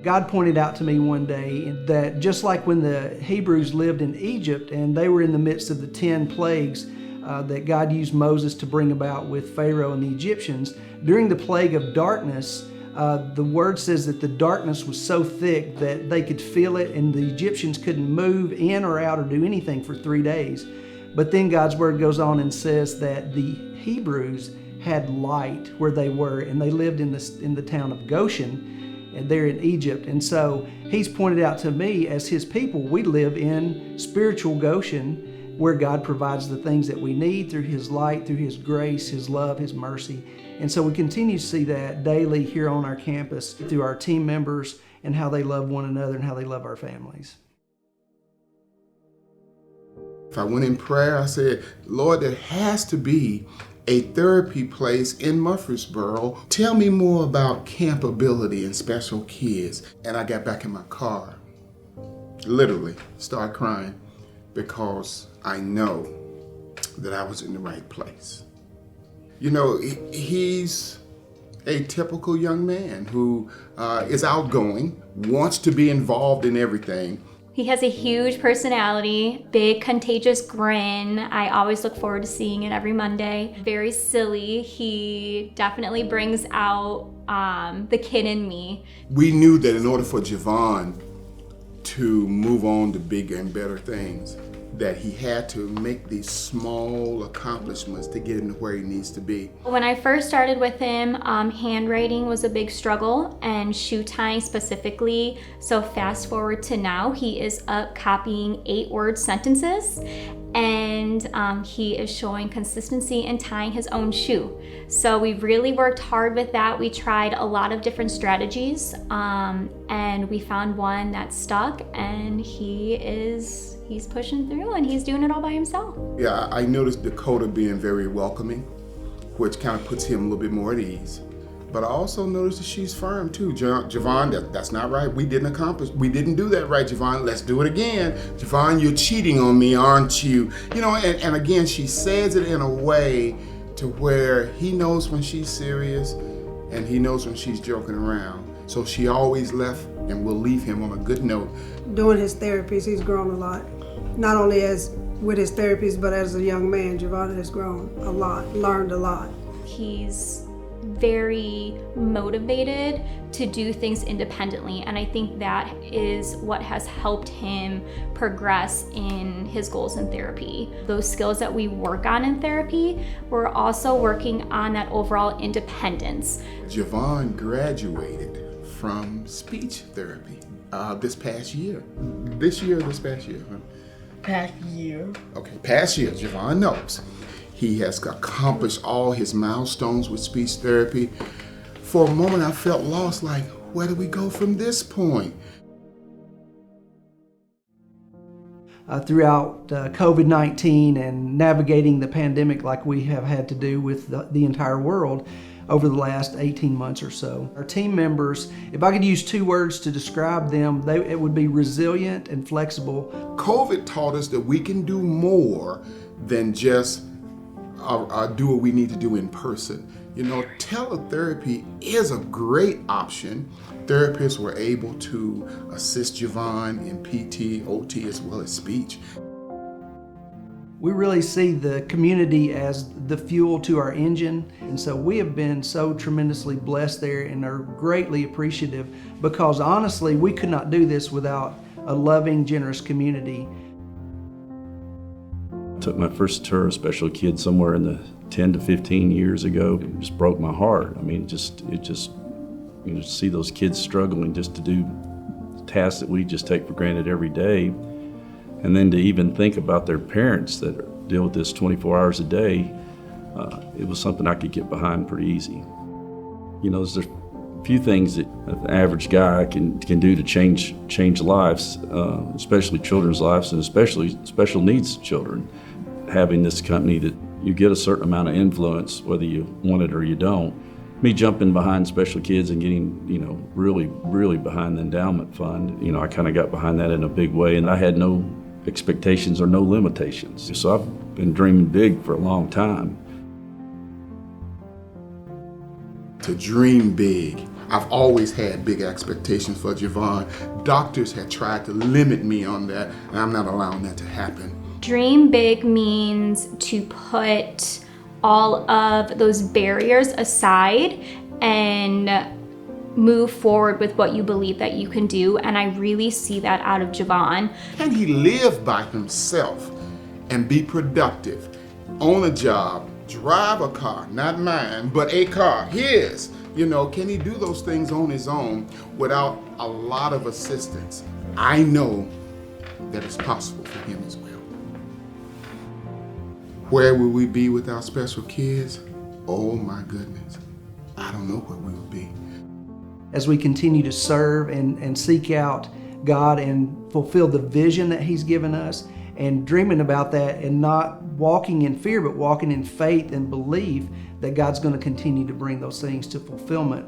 God pointed out to me one day that just like when the Hebrews lived in Egypt and they were in the midst of the 10 plagues that God used Moses to bring about with Pharaoh and the Egyptians, during the plague of darkness, the word says that the darkness was so thick that they could feel it and the Egyptians couldn't move in or out or do anything for 3 days. But then God's word goes on and says that the Hebrews had light where they were, and they lived in the town of Goshen, and they're in Egypt. And so he's pointed out to me, as his people, we live in spiritual Goshen, where God provides the things that we need through his light, through his grace, his love, his mercy. And so we continue to see that daily here on our campus through our team members and how they love one another and how they love our families. If I went in prayer, I said, Lord, there has to be a therapy place in Murfreesboro. Tell me more about campability and special kids. And I got back in my car, literally started crying, because I know that I was in the right place. You know, he's a typical young man who is outgoing, wants to be involved in everything. He has a huge personality, big contagious grin. I always look forward to seeing it every Monday. Very silly. He definitely brings out the kid in me. We knew that in order for Jovan to move on to bigger and better things, that he had to make these small accomplishments to get him to where he needs to be. When I first started with him, handwriting was a big struggle, and shoe tying specifically. So fast forward to now, he is up copying 8-word sentences, and he is showing consistency in tying his own shoe. So we really worked hard with that. We tried a lot of different strategies, and we found one that stuck, and he's pushing through and he's doing it all by himself. Yeah, I noticed Dakota being very welcoming, which kind of puts him a little bit more at ease. But I also noticed that she's firm too. Jovan, that's not right. We didn't do that right, Jovan. Let's do it again. Jovan, you're cheating on me, aren't you? You know, and again, she says it in a way to where he knows when she's serious and he knows when she's joking around. So she always left and will leave him on a good note. Doing his therapies, he's grown a lot. Not only as with his therapies, but as a young man, Jovan has grown a lot, learned a lot. He's very motivated to do things independently, and I think that is what has helped him progress in his goals in therapy. Those skills that we work on in therapy, we're also working on that overall independence. Jovan graduated from speech therapy this past year. This past year, huh? Past year. Okay, past year, Jovan knows. He has accomplished all his milestones with speech therapy. For a moment, I felt lost, like, where do we go from this point? Throughout COVID-19 and navigating the pandemic like we have had to do with the entire world over the last 18 months or so. Our team members, if I could use 2 words to describe them, it would be resilient and flexible. COVID taught us that we can do more than just do what we need to do in person. You know, teletherapy is a great option. Therapists were able to assist Jovan in PT, OT, as well as speech. We really see the community as the fuel to our engine, and so we have been so tremendously blessed there and are greatly appreciative, because honestly, we could not do this without a loving, generous community. I took my first tour of special kids somewhere in the 10 to 15 years ago. It just broke my heart. I mean, you know, see those kids struggling just to do tasks that we just take for granted every day. And then to even think about their parents that deal with this 24 hours a day, it was something I could get behind pretty easy. You know, there's a few things that an average guy can do to change lives, especially children's lives, and especially special needs children. Having this company that you get a certain amount of influence, whether you want it or you don't. Me jumping behind special kids and getting, you know, really behind the endowment fund, you know, I kind of got behind that in a big way, and I had no expectations or no limitations. So I've been dreaming big for a long time. To dream big, I've always had big expectations for Jovan. Doctors had tried to limit me on that, and I'm not allowing that to happen. Dream big means to put all of those barriers aside and move forward with what you believe that you can do. And I really see that out of Jovan. Can he live by himself and be productive, own a job, drive a car, not mine, but a car, his? You know, can he do those things on his own without a lot of assistance? I know that it's possible for him as well. Where would we be without special kids? Oh my goodness. I don't know where we would be. As we continue to serve and seek out God and fulfill the vision that He's given us, and dreaming about that and not walking in fear, but walking in faith and belief that God's going to continue to bring those things to fulfillment.